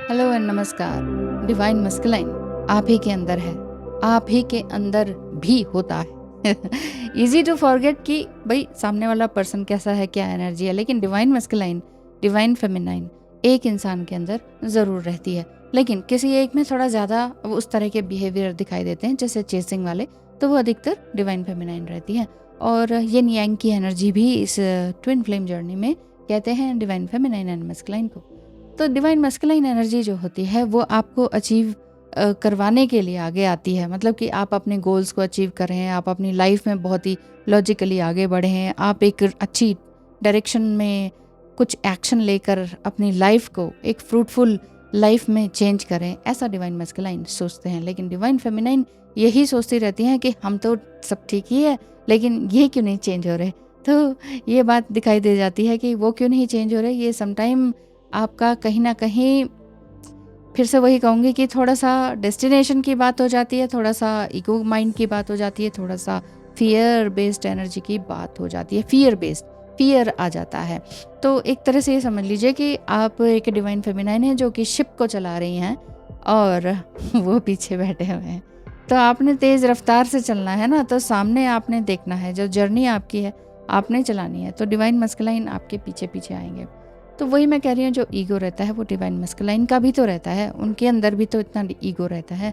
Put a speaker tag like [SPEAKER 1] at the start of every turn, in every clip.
[SPEAKER 1] Hello and नमस्कार। Divine masculine आप ही के अंदर है, आप ही के अंदर भी होता है। इजी टू फॉरगेट कि भाई सामने वाला पर्सन कैसा है, क्या एनर्जी है, लेकिन डिवाइन मस्कुलाइन, डिवाइन फेमिनाइन एक इंसान के अंदर ज़रूर रहती है। लेकिन किसी एक में थोड़ा ज़्यादा उस तरह के बिहेवियर दिखाई देते हैं, जैसे चेसिंग वाले, तो वो अधिकतर डिवाइन फेमिनाइन रहती है। और येन यांग की एनर्जी भी इस ट्विन फ्लेम जर्नी में कहते हैं डिवाइन फेमिनाइन एंड मस्कुलाइन को। तो डिवाइन मस्कुलाइन एनर्जी जो होती है वो आपको अचीव करवाने के लिए आगे आती है। मतलब कि आप अपने गोल्स को अचीव कर रहे हैं, आप अपनी लाइफ में बहुत ही लॉजिकली आगे बढ़े हैं, आप एक अच्छी डायरेक्शन में कुछ एक्शन लेकर अपनी लाइफ को एक फ्रूटफुल लाइफ में चेंज करें, ऐसा डिवाइन मस्कुलाइन सोचते हैं। लेकिन डिवाइन फेमिनाइन यही सोचती रहती हैं कि हम तो सब ठीक ही है, लेकिन ये क्यों नहीं चेंज हो रहे। तो ये बात दिखाई दे जाती है कि वो क्यों नहीं चेंज हो रहे। ये समटाइम आपका कहीं ना कहीं, फिर से वही कहूँगी कि थोड़ा सा डेस्टिनेशन की बात हो जाती है, थोड़ा सा ईगो माइंड की बात हो जाती है, थोड़ा सा फियर बेस्ड एनर्जी की बात हो जाती है, फियर आ जाता है। तो एक तरह से ये समझ लीजिए कि आप एक डिवाइन फेमिनाइन है जो कि शिप को चला रही हैं और वो पीछे बैठे हुए हैं। तो आपने तेज़ रफ्तार से चलना है ना, तो सामने आपने देखना है, जो जर्नी आपकी है आपने चलानी है। तो डिवाइन मस्कुलाइन आपके पीछे पीछे आएंगे। तो वही मैं कह रही हूँ, जो ईगो रहता है वो डिवाइन मस्कुलाइन का भी तो रहता है, उनके अंदर भी तो इतना ईगो रहता है।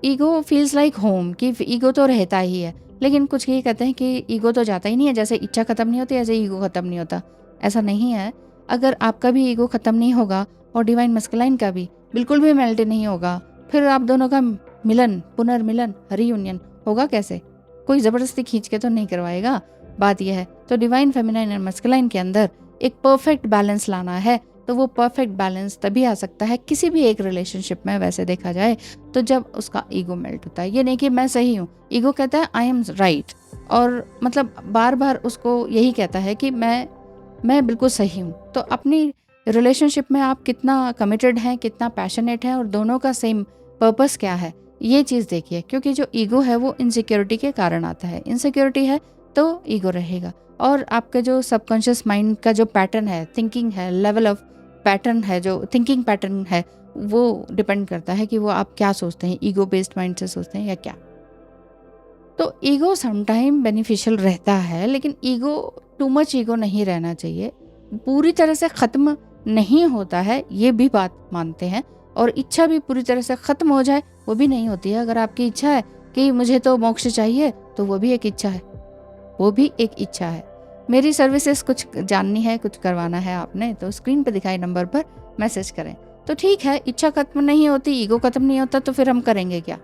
[SPEAKER 1] ईगो फील्स लाइक होम, कि ईगो तो रहता ही है। लेकिन कुछ ये कहते हैं कि ईगो तो जाता ही नहीं है, जैसे इच्छा खत्म नहीं होती ऐसे ईगो खत्म नहीं होता। ऐसा नहीं है। अगर आपका भी ईगो खत्म नहीं होगा और डिवाइन मस्कुलाइन का भी बिल्कुल भी मेल्ट नहीं होगा, फिर आप दोनों का मिलन, पुनर्मिलन, रीयूनियन होगा कैसे? कोई ज़बरदस्ती खींच के तो नहीं करवाएगा। बात यह है। तो डिवाइन फेमिनाइन और मस्कुलाइन के अंदर एक परफेक्ट बैलेंस लाना है। तो वो परफेक्ट बैलेंस तभी आ सकता है किसी भी एक रिलेशनशिप में, वैसे देखा जाए तो, जब उसका ईगो मेल्ट होता है। ये नहीं कि मैं सही हूँ, ईगो कहता है आई एम राइट, और मतलब बार बार उसको यही कहता है कि मैं बिल्कुल सही हूँ। तो अपनी रिलेशनशिप में आप कितना कमिटेड हैं, कितना पैशनेट हैं, और दोनों का सेम पर्पस क्या है, ये चीज़ देखिए। क्योंकि जो ईगो है वो इनसिक्योरिटी के कारण आता है। इनसिक्योरिटी है तो ईगो रहेगा। और आपका जो सबकॉन्शियस माइंड का जो पैटर्न है, थिंकिंग है, लेवल ऑफ पैटर्न है, जो थिंकिंग पैटर्न है, वो डिपेंड करता है कि वो आप क्या सोचते हैं, ईगो बेस्ड माइंड से सोचते हैं या क्या। तो ईगो समटाइम बेनिफिशियल रहता है, लेकिन ईगो, टू मच ईगो नहीं रहना चाहिए। पूरी तरह से ख़त्म नहीं होता है, ये भी बात मानते हैं। और इच्छा भी पूरी तरह से ख़त्म हो जाए वो भी नहीं होती है। अगर आपकी इच्छा है कि मुझे तो मोक्ष चाहिए, तो वो भी एक इच्छा है, वो भी एक इच्छा है। मेरी सर्विसेज कुछ जाननी है, कुछ करवाना है आपने, तो स्क्रीन पे दिखाए नंबर पर मैसेज करें। तो ठीक है, इच्छा खत्म नहीं होती, ईगो खत्म नहीं होता, तो फिर हम करेंगे क्या?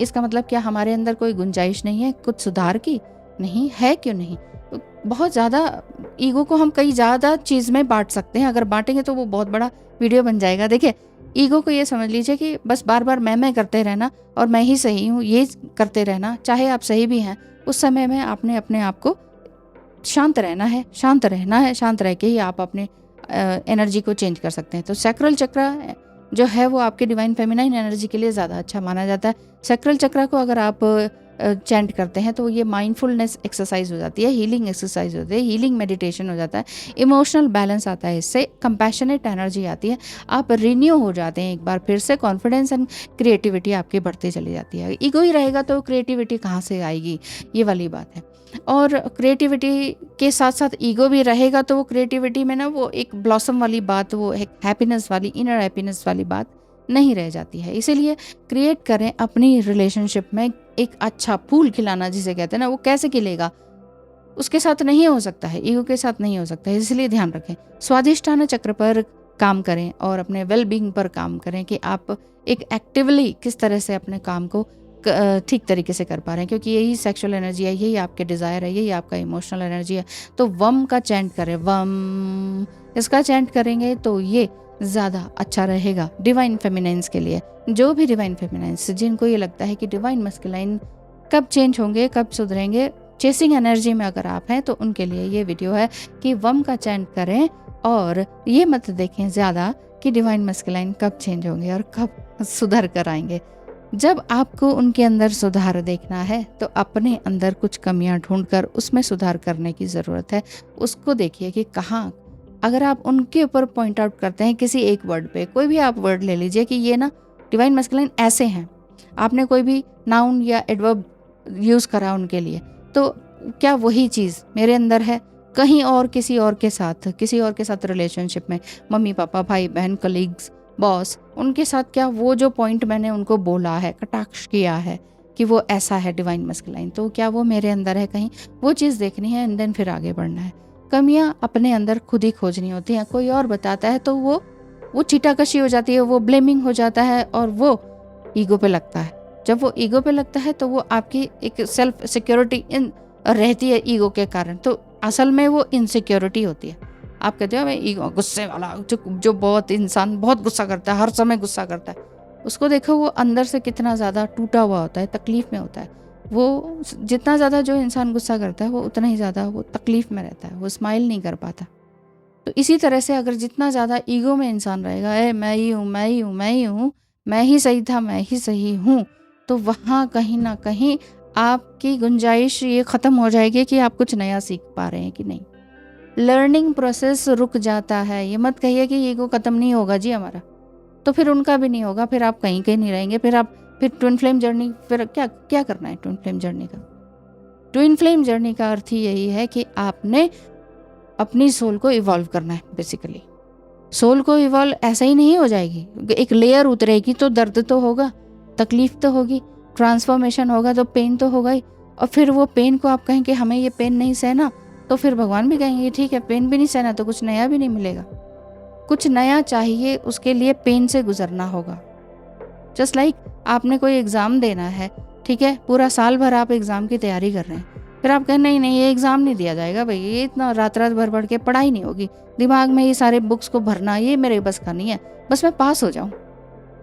[SPEAKER 1] इसका मतलब क्या हमारे अंदर कोई गुंजाइश नहीं है कुछ सुधार की? नहीं है, क्यों नहीं? तो बहुत ज़्यादा ईगो को हम कई ज़्यादा चीज़ में बांट सकते हैं। अगर बांटेंगे तो वो बहुत बड़ा वीडियो बन जाएगा। देखिए, ईगो को ये समझ लीजिए कि बस बार बार मैं करते रहना और मैं ही सही हूँ, ये करते रहना। चाहे आप सही भी हैं, उस समय में आपने अपने आप को शांत रहना है, शांत रहना है। शांत रह के ही आप अपने एनर्जी को चेंज कर सकते हैं। तो सैक्रल चक्र जो है वो आपके डिवाइन फेमिनाइन एनर्जी के लिए ज़्यादा अच्छा माना जाता है। सैक्रल चक्र को अगर आप चैंट करते हैं तो ये माइंडफुलनेस एक्सरसाइज हो जाती है, हीलिंग एक्सरसाइज होती है, हीलिंग मेडिटेशन हो जाता है, इमोशनल बैलेंस आता है, इससे कंपैशनेट एनर्जी आती है, आप रिन्यू हो जाते हैं एक बार फिर से, कॉन्फिडेंस एंड क्रिएटिविटी आपकी बढ़ती चली जाती है। ईगो ही रहेगा तो क्रिएटिविटी कहाँ से आएगी, ये वाली बात है। और क्रिएटिविटी के साथ साथ ईगो भी रहेगा तो वो क्रिएटिविटी में ना वो एक ब्लॉसम वाली बात, वो एक हैप्पीनेस वाली, इनर हैप्पीनेस वाली बात नहीं रह जाती है। इसीलिए क्रिएट करें अपनी रिलेशनशिप में एक अच्छा फूल खिलाना, जिसे कहते हैं ना, वो कैसे खिलेगा? उसके साथ नहीं हो सकता है, ईगो के साथ नहीं हो सकता है। इसलिए ध्यान रखें, स्वादिष्टान चक्र पर काम करें और अपने वेल बीइंग पर काम करें कि आप एक एक्टिवली किस तरह से अपने काम को ठीक तरीके से कर पा रहे हैं। क्योंकि यही सेक्सुअल एनर्जी है, यही आपके डिज़ायर है, यही आपका इमोशनल एनर्जी है। तो वम का चैंट करें, वम, इसका चैंट करेंगे तो ये ज़्यादा अच्छा रहेगा डिवाइन फेमिनाइंस के लिए। जो भी डिवाइन फेमिनाइंस जिनको ये लगता है कि डिवाइन मस्कुलाइन कब चेंज होंगे, कब सुधरेंगे, चेसिंग एनर्जी में अगर आप हैं, तो उनके लिए ये वीडियो है कि वम का चैंट करें और ये मत देखें ज़्यादा कि डिवाइन मस्कुलाइन कब चेंज होंगे और कब सुधर कर आएंगे। जब आपको उनके अंदर सुधार देखना है तो अपने अंदर कुछ कमियां ढूंढकर उसमें सुधार करने की ज़रूरत है। उसको देखिए कि कहाँ अगर आप उनके ऊपर पॉइंट आउट करते हैं किसी एक वर्ड पे, कोई भी आप वर्ड ले लीजिए कि ये ना डिवाइन मैस्कुलाइन ऐसे हैं, आपने कोई भी नाउन या एडवर्ब यूज़ करा उनके लिए, तो क्या वही चीज़ मेरे अंदर है कहीं और किसी और के साथ रिलेशनशिप में, मम्मी पापा, भाई बहन, कलीग्स, बॉस, उनके साथ क्या वो जो पॉइंट मैंने उनको बोला है, कटाक्ष किया है कि वो ऐसा है डिवाइन मैस्कुलाइन, तो क्या वो मेरे अंदर है कहीं, वो चीज़ देखनी है एंड देन फिर आगे बढ़ना है। कमियां अपने अंदर खुद ही खोजनी होती हैं, कोई और बताता है तो वो चीटाकशी हो जाती है, वो ब्लेमिंग हो जाता है और वो ईगो पे लगता है। जब वो ईगो पे लगता है तो वो आपकी एक सेल्फ सिक्योरिटी इन रहती है ईगो के कारण, तो असल में वो इनसिक्योरिटी होती है। आप कहते हो मैं ईगो, गुस्से वाला, जो बहुत इंसान बहुत गुस्सा करता है, हर समय गुस्सा करता है, उसको देखो वो अंदर से कितना ज़्यादा टूटा हुआ होता है, तकलीफ़ में होता है। वो जितना ज़्यादा जो इंसान गुस्सा करता है वो उतना ही ज़्यादा वो तकलीफ़ में रहता है, वो स्माइल नहीं कर पाता। तो इसी तरह से अगर जितना ज़्यादा ईगो में इंसान रहेगा, मैं ही हूँ, मैं ही हूँ, मैं ही हूँ, मैं ही सही था, मैं ही सही हूँ, तो वहाँ कहीं ना कहीं आपकी गुंजाइश ये ख़त्म हो जाएगी कि आप कुछ नया सीख पा रहे हैं कि नहीं। लर्निंग प्रोसेस रुक जाता है। ये मत कहिए कि ईगो ख़त्म नहीं होगा जी हमारा, तो फिर उनका भी नहीं होगा, फिर आप कहीं नहीं रहेंगे, फिर ट्विन फ्लेम जर्नी, फिर क्या करना है ट्विन फ्लेम जर्नी का? ट्विन फ्लेम जर्नी का अर्थ ही यही है कि आपने अपनी सोल को इवॉल्व करना है। बेसिकली सोल को इवॉल्व ऐसा ही नहीं हो जाएगी, एक लेयर उतरेगी तो दर्द तो होगा, तकलीफ तो होगी, ट्रांसफॉर्मेशन होगा तो पेन तो होगा ही, और फिर वो पेन को आप कहें कि हमें ये पेन नहीं सहना, तो फिर भगवान भी कहेंगे ठीक है, पेन भी नहीं सहना तो कुछ नया भी नहीं मिलेगा। कुछ नया चाहिए, उसके लिए पेन से गुजरना होगा। जस्ट लाइक आपने कोई एग्ज़ाम देना है, ठीक है, पूरा साल भर आप एग्ज़ाम की तैयारी कर रहे हैं, फिर आप कहें नहीं ये एग्ज़ाम नहीं दिया जाएगा भाई, ये इतना रात भर पढ़ के पढ़ाई नहीं होगी, दिमाग में ये सारे बुक्स को भरना ये मेरे बस का नहीं है, बस मैं पास हो जाऊँ,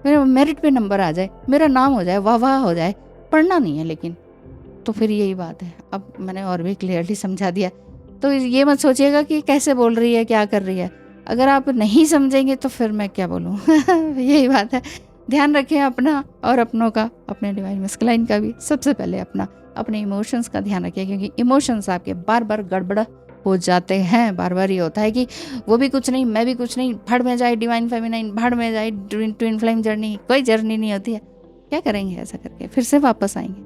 [SPEAKER 1] मेरे मेरिट पे नंबर आ जाए, मेरा नाम हो जाए, वाह हो जाए, पढ़ना नहीं है। लेकिन तो फिर यही बात है, अब मैंने और भी क्लियरली समझा दिया, तो ये मत सोचिएगा कि कैसे बोल रही है, क्या कर रही है। अगर आप नहीं समझेंगे तो फिर मैं क्या बोलूँ यही बात है। ध्यान रखें अपना और अपनों का, अपने डिवाइन मैस्कुलाइन का भी। सबसे पहले अपने इमोशंस का ध्यान रखिए, क्योंकि इमोशंस आपके बार बार गड़बड़ हो जाते हैं। बार बार ये होता है कि वो भी कुछ नहीं, मैं भी कुछ नहीं, भाड़ में जाए डिवाइन फेमिनाइन, भाड़ में जाए ट्विन फ्लेम जर्नी, कोई जर्नी नहीं होती है। क्या करेंगे ऐसा करके? फिर से वापस आएंगे,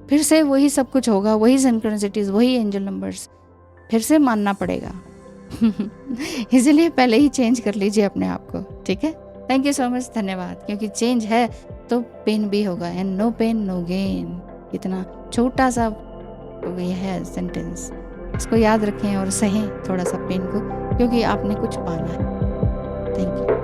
[SPEAKER 1] फिर से वही सब कुछ होगा, वही सिंक्रोनिसिटीज, वही एंजल नंबर्स, फिर से मानना पड़ेगा इसलिए पहले ही चेंज कर लीजिए अपने आप को, ठीक है। थैंक यू सो मच, धन्यवाद। क्योंकि चेंज है तो पेन भी होगा, and no pain no gain. इतना छोटा सा ये है सेंटेंस, इसको याद रखें और सहें थोड़ा सा पेन को, क्योंकि आपने कुछ पाना है। Thank you.